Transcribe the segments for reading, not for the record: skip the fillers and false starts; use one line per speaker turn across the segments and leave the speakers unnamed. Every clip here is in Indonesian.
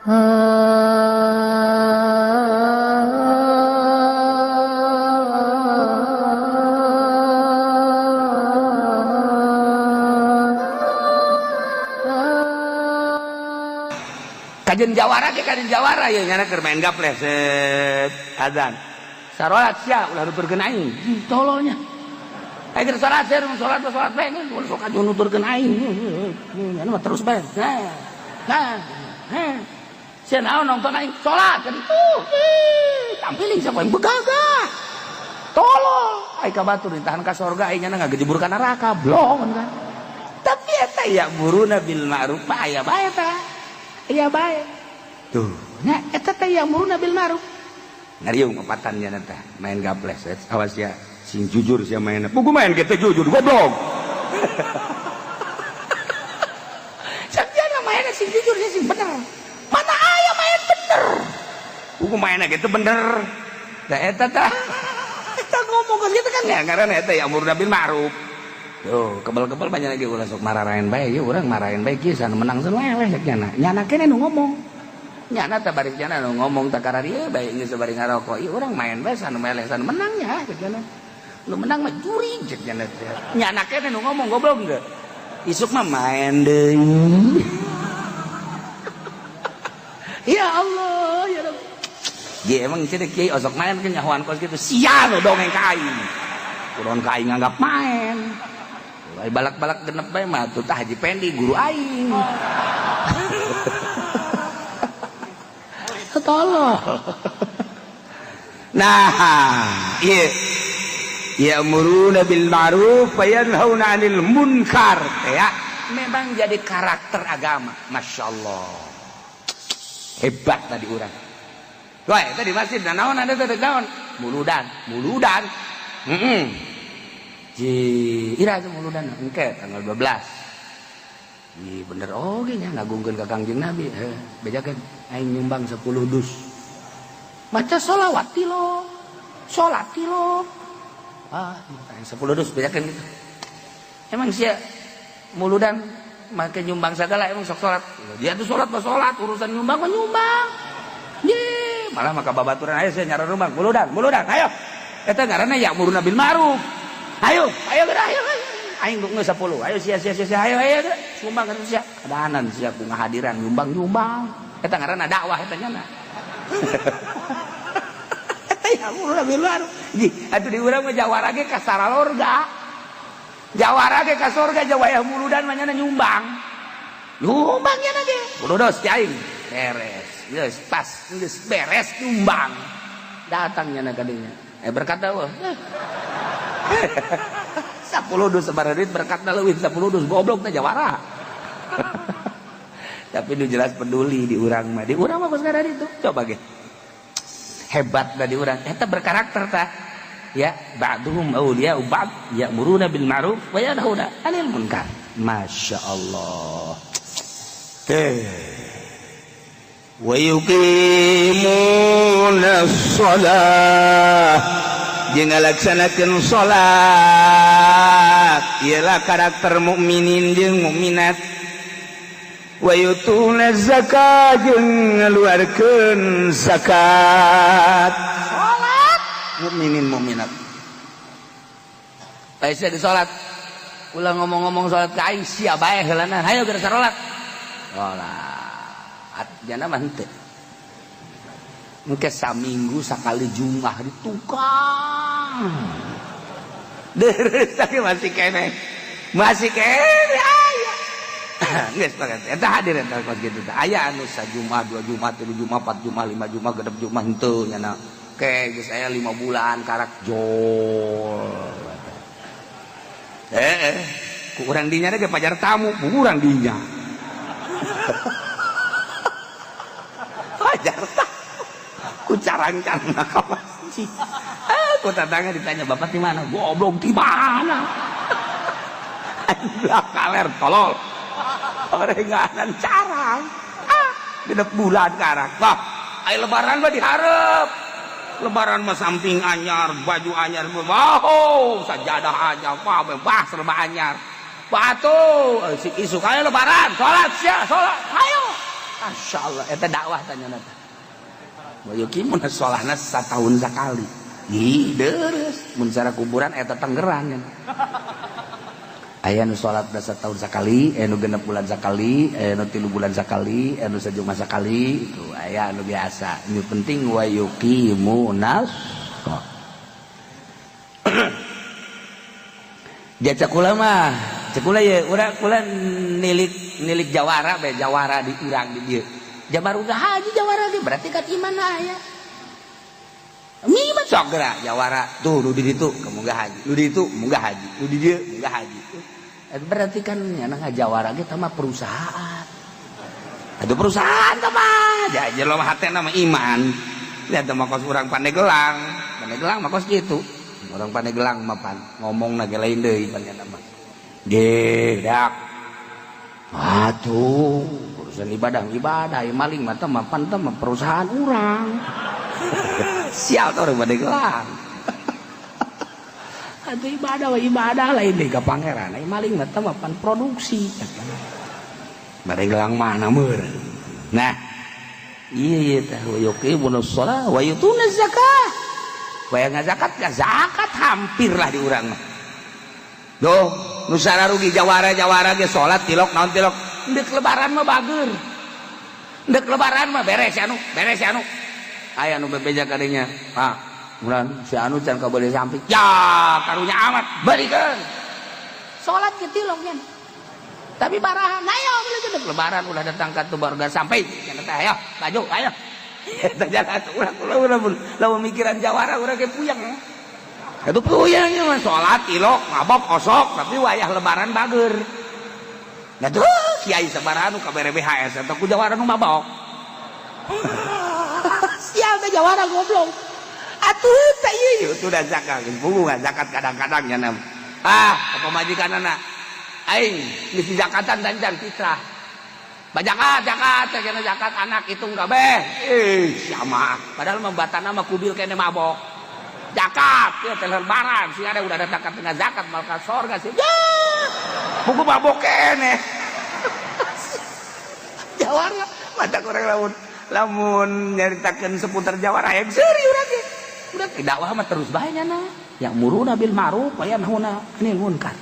Kajen jawara ke kajen jawara ya nyana keur main gaple set adzan sarolat sia ulah nuturkeun aing tololnya aya keur salat sia salat bae ulah sok aju nuturkeun aing nyana mah terus bae nah sia naon nonton aing salat kan tuh tampiling siapa yang begagah tolol ai ka batur ditahan ka surga aing nyana ngagejebur ka neraka blong kan tapi eta ya buruna bil ma'ruf aya bae tah iya baik tuh nya eta teh yang muruna bil ma'ruf ngariung papatannya teh main gaples awas ya sing jujur sia main buku main kita jujur goblok sakjana main sing jujur sing bener mana aya main bener buku main gitu bener da eta tah eta ngomong kan gitu kan ya ngaran eta yang muruna bil ma'ruf tuh kebal-kebal banyak lagi ulah sok mararahin bae ya urang marahin bae kieu sana menang sana eleh sakjana nyana keneh nu ngomong nyana teh bari nyana nu ngomong teh karari ieu bae geus sabari ngarokok ieu urang main bae sana meleh sana menang nya sakjana nu menang mah juri sakjana teh nyana keneh nu ngomong goblok geus isuk mah main deui ya Allah ya Rabb ge emang cenah kieu osok main ke nyahoan kos kitu sia nu dongeng ka aing kuron ka aing nganggap main ay balak-balak genep bae mah tuh tah Haji Pendi guru aing. Tolong. Nah, ieu ya'muruna bil ma'ruf wa yanhauna 'anil munkar ya. Memang jadi karakter agama, masyaallah. Hebat tadi urang. Wah, tadi masjid naon ada teh naon? Muludan. Ira itu muludan engke tanggal 12 bener oge nya ngagungkeun ka Kangjeng Nabi bejakeun aing nyumbang 10 dus maca sholawat ti lo salat ti lo 10 dus bejakeun gitu emang sia muludan make nyumbang sagala emang sok salat dia tuh salat mah salat urusan nyumbang mah nyumbang malah maka babaturan aya saya nyara rumah muludan ayo eta ngaranna ya'muruna bil ma'ruf ayo aing geus 10 ayo sia ayo sumbang kan sia kadaanan sia ku ngahadiran nyumbang eta ngaranna dakwah eta nya eta ya urang bil ma'ruf atuh di urang mah jawara ge ka saralorga jawara ge ka surga jawaya muludan mah nya nyumbang nya ge kudos ti aing beres geus pas geus beres nyumbang datang nya ka dinya berkata wah 10 dus sebar duit berkatna leuwih 10 dus goblok teh jawara tapi nu jelas peduli di urang mah geus ngarana itu coba ge hebat da di urang eta berkarakter tah ya ba'duhum auliya ba'd ya'muruna bil ma'ruf wa yanhauna 'anil munkar masyaallah wa yuqimuna shalah jeung ngalaksanakeun salat ialah karakter mukminin jeung mukminat wa yutuna zakat jeung ngaluarkeun zakat salat mukminin mukminat aya di salat ulah ngomong-ngomong salat ka aing sia bae heulana hayo keur salat salat jana mah henteu engke saminggu sakali Jumat di tukang deres tapi masih kene aya geus banget eta hadir eta kos kitu teh aya anu sajumat 2 Jumat 3 Jumat 4 Jumat 5 Jumat genep Jumat henteu nya ke geus aya 5 bulan karak jol ku urang dinya ge pajar tamu urang dinya pajar tamu ku carang-carang ka masjid ku tatangga ditanya bapak di mana goblok di mana kaler tolol orenganan carang genep bulan karak bah aya lebaran mah dihareup lebaran mah samping anyar baju anyar sajadah anyar bebas serba anyar batu isuk aya lebaran salat sia salat ayo Masya Allah, eta dakwah tanya nata. Wayuki mun solahna satahun sakali. Ih, deres. Mun cara kuburan eta Tangerang kan. Aya nu salat da satahun sakali, nu 6 bulan sakali, nu 3 bulan sakali, nu sajuma sakali, itu aya anu biasa. Ini penting wayuki munas. Dia cekula mah, cekula ya urang kula nilik jawara bae, jawara di urang di dieu. Jabar udah haji jawara ge berarti kan iman aya. Mima sok geura jawara tuh nu di ditu kemunggah haji. Nu di ditu munggah haji. Nu di dieu munggah haji. Berarti kan nya ngajawara ge tah mah perusahaan. Atuh perusahaan tah mah, jajar lo hatena mah iman. Lihat mah kos urang Pandeglang. Pandeglang mah kos kitu. Orang Pandeglang mah pan ngomong ge lain deui panjana mah. Ge dak. Atuh, urusan ibadah maling mah teh mah pan teh mah perusahaan urang. Sial teh orang Pandeglang. Atuh ibadah lain deui ka pangeran. Ai maling mah teh mah pan produksi. Pandeglang mana meureun. Nah, ieu teh wayuki bunus shalah wa yutuna zakah. Bayang zakat gak zakat hampir lah di urang mah. Doh, nu sararugi jawara ge salat tilok naon tilok. Deuk lebaran mah bageur. Deuk lebaran mah beres anu. Aya nu bebeja ka dinya. Ah, mulan si anu can kabeuleun samping. Ya, karunya amat, barikeun. Salat ge tilok nya. Tapi barahan ayo deuk lebaran ulah datang ka tu barudak sampai. Cenah teh ayo, maju ayo. Eta jalan urang lamun mikiran jawara urang ge puyeng. Atuh puyeng mah salat ilok mabok kosok tapi wayah lebaran bageur. Nah tuh kiai sabaraha nu kabere BHS eta ku jawara nu mabok. Sial teh jawara goblok. Atuh teh ieu teh da zakat punggung zakat kadang-kadang nya nam. Ah, pamajikanana aing geus zakatan dancan fitrah. Zakat kena zakat anak hitung kabeh. Sama. Padahal membatana mah kubil kene mabok. Zakat teh lebaran si ada udah datang ka zakat malka sorga sih. Ya. Buku mabok kene. Jawara mata kurang lamun nyaritakeun seputar jawara yang seuri urang ge. Udah dakwah mah terus bae nya. Yang muruna bil ma'ruf wa yanhauna 'anil munkar.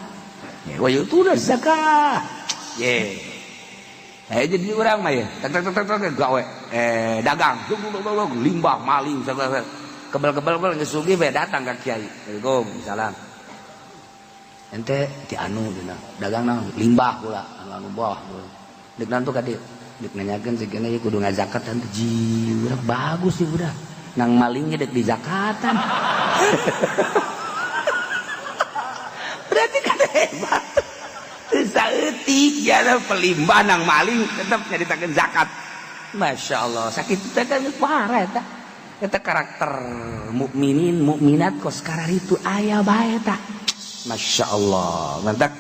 Ya wa yutuna zakah. Ye. Jadi orang mah ya, gawe dagang, limbah maling, kebel geus sugih bae datang ka kiai. Assalamualaikum, salam. Ente ti anu dina, dagang naon? Limbah pula, anu boh. Deuk nantu ka dieu. Deuk nanyakeun si kene kudu ngazakat teh ji, urang bagus sih udah. Nang maling ge deuk di zakatan. Berarti kan hebat. Saeutik jana pelimbah nang maling tetep nyaritakeun zakat. Masya Allah, sakit teh kan parah eta. Eta karakter mukminin mukminat kos kararitu aya bae eta. Masya Allah, mantap.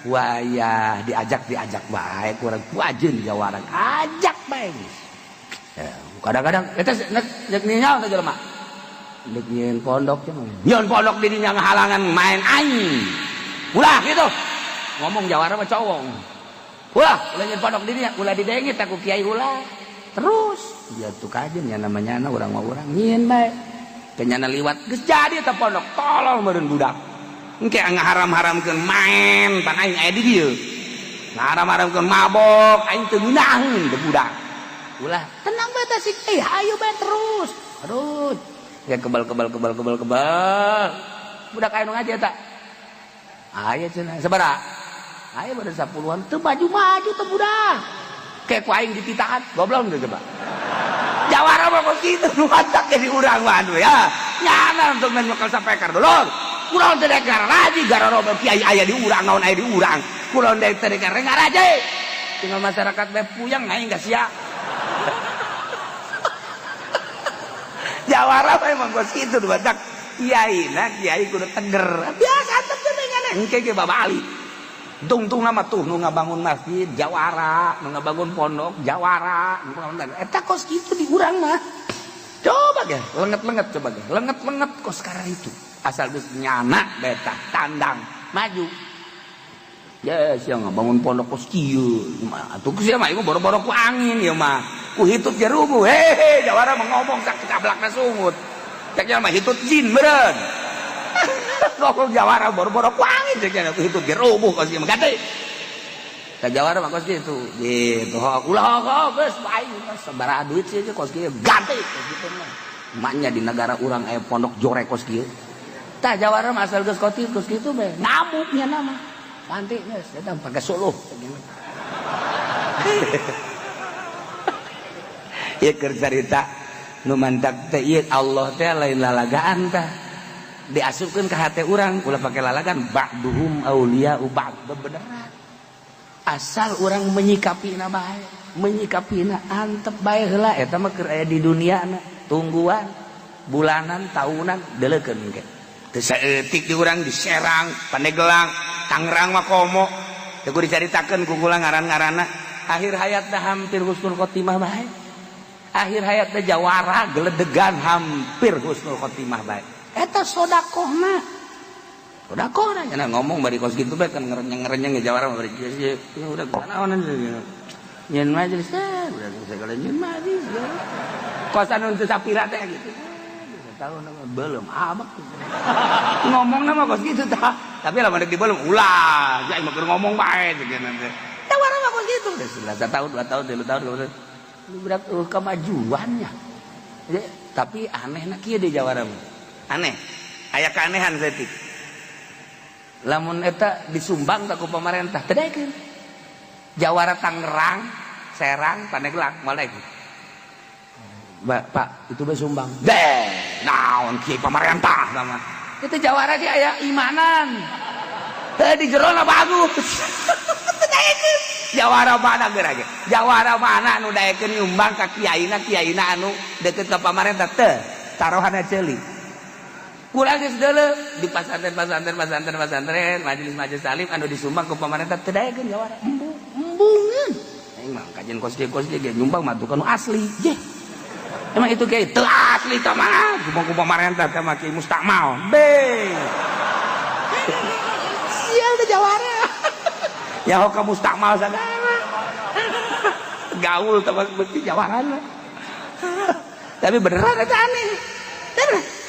Wayah diajak bae kurang wajeun jawaran ajak bae. Ya, kadang-kadang eta nek ningal teh jelema. Nek nyieun pondok cenah. Nyieun pondok di dinya ngahalangan main aing. Ulah gitu. Ngomong jawara mah cowok. Ulah nyen pondok di dinya ulah didengit aku kiai ulah. Terus jatuh kajen nya namanya urang mah urang nyieun bae. Kenyana liwat geus jadi eta pondok tolol meureun budak. Engke ngaharam-haramkeun main pan aing aya di dieu. Ngaharam-haramkeun mabok aing teu ngeunaheun teh budak. Ulah tenang bae teh sik hayu bae terus. Terus. Ya kebal. Budak aya nu ngaji eta. Aya cenah sabaraha? Aya bade 10-an teu maju teh budak. Kayak ku aing dititahan, goblok teh coba. Jawara mah kos kitu nu matak jadi urang mah ya. Nyana untuk men bakal sampekar dulur. Kunaon teh dek ngaraji gara roba kiai aya di urang naon aya di urang. Kunaon dek teh ngaraji. Tinggal masyarakat bae puyeng aing geus sia. Jawara mah emang kos kitu nu matak. Kiai kudu teger. Biasa teh dengan engke ge babali. Tung nama tuh nu ngabangun masjid jawara, nu ngabangun pondok jawara, eta kos kitu di urang mah. Coba ge, lenget-lenget coba ge. Lenget-lenget kos karena itu. Asal geus nyana beta tandang maju. Yes, yang bangun pondok kos kieu. Atuh sia mah ieu boro-boro ku angin ya mah. Ku hitut ge rubuh. Hehe, jawara mah ngomong sak cablakna sungut. Cek mah hitut jin meureun. Ngomong jawara boro-boro ku angin cek ku hitut ge rubuh kos kieu mah gade. Ka jawara mah kos kitu. Gitu. Ulah geus bae sabaraha duit sih kos kieu gade kitu mah. Emaknya di negara urang aya pondok jorek kos kieu. Tah jawara mah asal geus kos kitu bae. Ngamuknya nama. Nanti datang pakai suluh. Ieu keur carita nu mantak teh ieu Allah teh lain lalagaan tah. Diasupkeun ka hate urang ulah pake lalagan ba'duhum auliya'u ba'd beneran. Asal urang menyikapina bae, menyikapina antep bae heula eta mah keur aya di duniana, tungguan, bulanan, tahunan deuleukeun ge. Teu saeutik di urang di Serang, Pandeglang, Tangerang mah komo. Teu dicaritakeun ku kula ngaran-ngaranna. Akhir hayatna hampir husnul khotimah bae. Akhir hayatna jawara geledegan hampir husnul khotimah bae. Eta sodakohna. Sodakohna cenah ngomong bari kos kitu bae kan ngerenyeng-ngerenyeng jawara mah bari udah kunaonan nyeun majelis udah segala nyeun majelis. Kosan untuk sapira teh gitu. Tahu nama belum abak ngomong nama kos gitu tah tapi lah mandek di belum ulah jadi mah ngomong bae gitu nanti tawara mah kos gitu udah 1 tahun 2 tahun 3 tahun lu berat kemajuannya tapi aneh nak kieu di Jawara mah aneh aya keanehan setik lamun eta disumbang tak ku pemerintah teu daekeun Jawara Tangerang Serang Pandeglang moal daekeun Pak itu sumbang deh naon kieu pemerintah sama itu jawara ge aya imanan teh di jerona bagus daekeun jawara mana geura ge jawara mana anu daekeun nyumbang ka kiaina anu deukeut ka pamarentah teh tarohana ceuli kula geus deuleu di pasantren majelis salim anu disumbang ku pamarentah teh daekeun jawara embungeun aing mah kajian kos ge nyumbang mah tukang asli je emang itu kayak teu asli tah mah kumpul pemerintah teh mah kieu mustakmal beng sial teh jawara ya hoka mustakmal sadaya gaul teh beuki jawaran tapi beneran eta aneh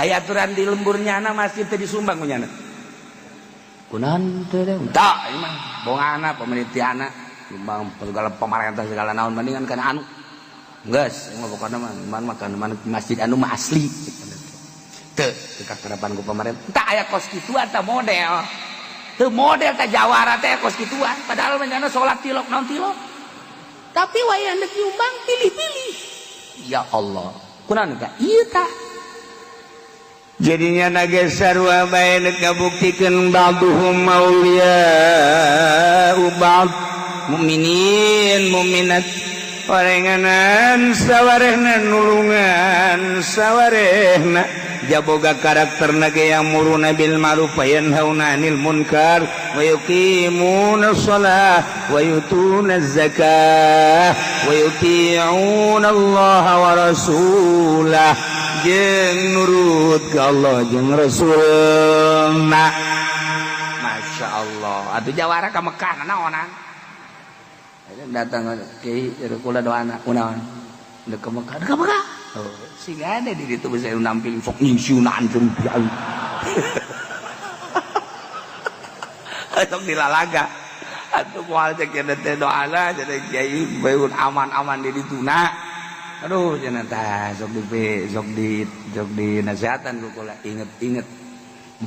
aya aturan di lemburnyana masjid teh disumbang ku nyana kunaon teh tah ieu mah bongana pemerintahna sumbang segala pemerintah segala naon mendingan kana anu geus mah pokona mah makan masjid anu mah asli teu kakarapan ku pamarentah tah aya kos kituan tah model teu model tah jawara teh kos kituan padahal menjana salat tilok naon tilok tapi wayah deuk nyumbang pilih-pilih ya Allah kunaon tah ieu tah jadinya naga sarua bae neuk ngabuktikeun ba'duhum auliya ba'd mukminin mukminat parenganan sawarehna nulungan sawarehna jaboga karakterna ge yang muruna bil ma'ruf wa yanhauna 'anil munkar wa yuqimuna shalah wa yutuna zakah wa yuti'una Allah wa rasulah jeung nurut ka Allah jeung rasulna masyaallah atuh jawara ka Mekah naonan datang kiai kula doana kunaon deuk ka Mekah oh siga ada di ditu bisa nampil sok nyisiunan jeung pian sok dilalaga atuh moal cek teh doana jadi kiai beun aman-aman di dituna aduh cenah tah sok di nasihatan ku kula inget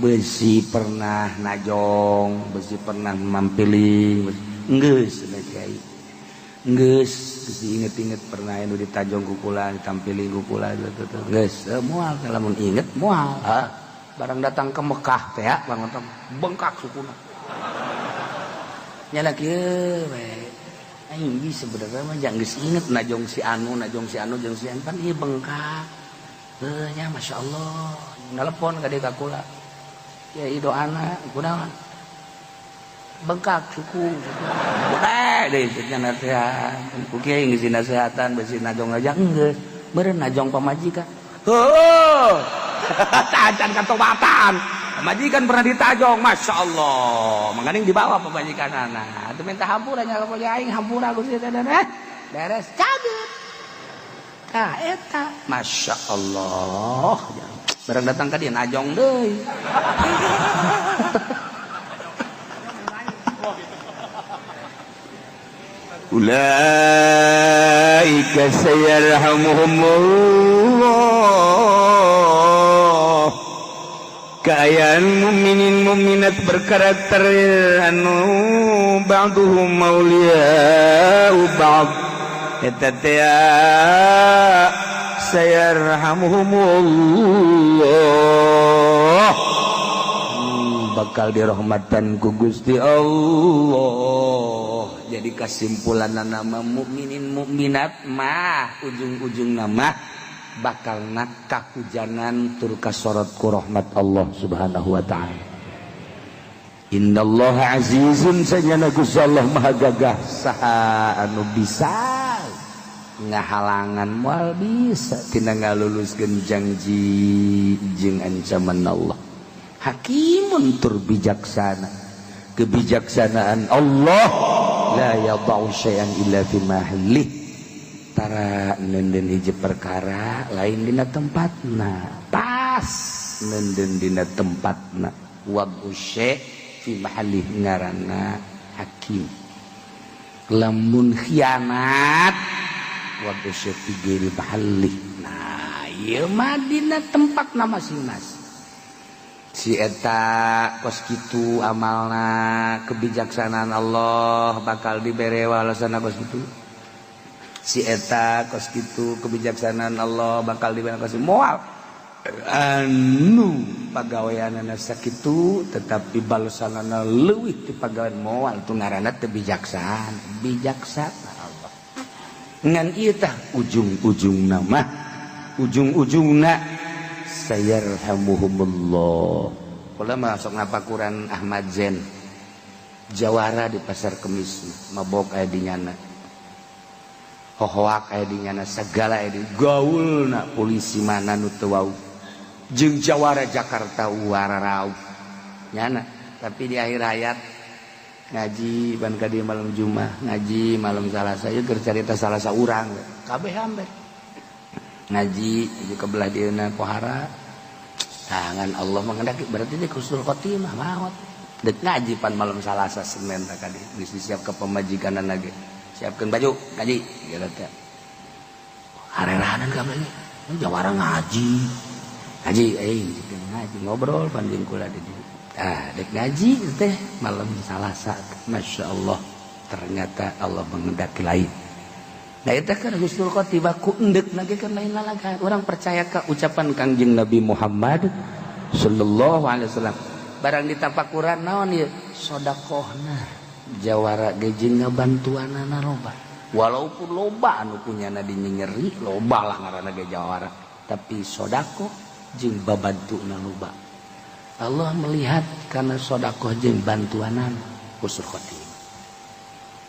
besi pernah najong besi pernah mampili geus kiai geus inget-inget pernah anu ditajong ku kula ditampili ku kula geus moal lamun inget moal barang datang ke Mekah teh bangun bengkak sukuna nyala kieu we aing geus sebenarnya mah jang geus inget najong si anu jeung si anu pan ieu bengkak teu nya masyaallah nelpon ka dieu ka kula kiai doana kunaon bengkak suku udah deh cenah nasihat ku kiai ngisi nasihatan besi najong aja geus meureun najong pamajikan oh tacan katobatan majikan pernah ditajong, masya Allah, menganing dibawa pemajikan anak, itu minta hampura nyala poe aing hampura Gusti teh beres caget. Tah eta, masya Allah, barang datang ka dieu najong deui. Ulaika sayarhamuhumullah. Keayaan mukminin mukminat berkarakter anu ba'duhum mauliya'u ba'd. Eta teh sayarhamuhumullah. Bakal dirahmatan ku Gusti Allah. Jadi kesimpulan nama mukminin mukminat mah ujung-ujung nama bakal nak kahujanan tur kasorot ku rahmat Allah Subhanahu wa taala. Innallaha azizun sanyana Gusti Allah maha gagah saha anu bisa ngahalangan moal bisa tina ngaluluskeun janji jeung ancaman Allah. Hakimun tur bijaksana. Kebijaksanaan Allah la yadau syai'an illa fi mahallih. Tara nenden hiji perkara lain dina tempatna, pas nenden dina tempatna. Wad'u syai' fi mahallih ngaranna hakim. Lamun khianat wad'u syai' fi ghairi mahallih. Nah, ieu mah dina tempatna masing-masing. Si eta kos kitu amalna kebijaksanaan Allah bakal dibere walasana kos kitu. Si eta kos kitu kebijaksanaan Allah bakal dibere kos moal anu pagaweanana sakitu tetapi balasanana leuwih ti pagawean moal tu ngaranna teu bijaksana. Bijaksana Allah. Ngan ieu tah ujung-ujungna mah ujung-ujungna sayarhamuhumullah. Kula masuk ngapakuran Ahmad Zen jawara di pasar Kemis mabok aya di nyana hohoak aya di nyana segala aya di gaulna polisi mana nu teu wau jeung jawara Jakarta wararau nyana tapi di akhir hayat ngaji ban ka dieu malam Jumat ngaji malam Salasa ieu keur carita Salasa urang kabeh hamber ngaji itu kebelah dieuna pohara tangan Allah mengendaki berarti dia husnul khotimah maot dek ngaji pan malam Salasa Senin tak kadi geus disiap ke pemajikanana ge siapkeun baju ngaji geus teh harerahanan ka abdi jawara ngaji ngaji ngobrol pan jeung kula di dieu dek ngaji teh malam Salasa Masya Allah ternyata Allah mengendaki lain. Nah itu kan husnul khotimah ku endek lagi kan lain lalagan. Orang percaya ke ucapan Kangjeng Nabi Muhammad sallallahu alaihi wasallam. Barang ditapakuran naon ieu? Sedekahna. Jawara ge jeung ngabantuanana loba. Walaupun loba anu punyana dinyeri, loba lah ngaranna ge jawara. Tapi sedekah jeung babantuna loba. Allah melihat karena sedekah jeung bantuanan husnul khotimah.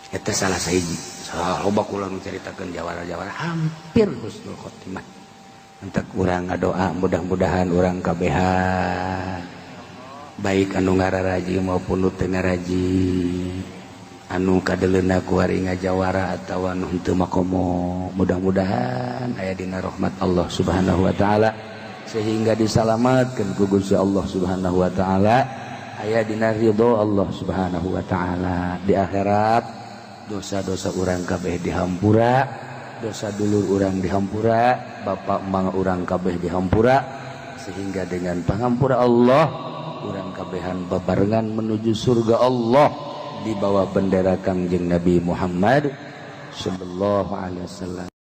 Eta salah sahiji. Loba kula menceritakan jawara-jawara hampir husnul khotimah. Entek urang ngadoa mudah-mudahan urang kabehan baik anu ngararaji maupun nu teu ngaraji anu kadeleuna ku ari ngajawara atawa anu henteu makomo mudah-mudahan aya dina rahmat Allah Subhanahu wa taala sehingga disalamatkeun ku Gusti Allah Subhanahu wa taala aya dina ridho Allah Subhanahu wa taala di akhirat. Dosa-dosa urang kabeh dihampura, dosa dulur urang dihampura, bapak mang urang kabeh dihampura, sehingga dengan pangampura Allah urang kabehan babarengan menuju surga Allah di bawah bendera Kangjeng Nabi Muhammad sallallahu alaihi wasallam.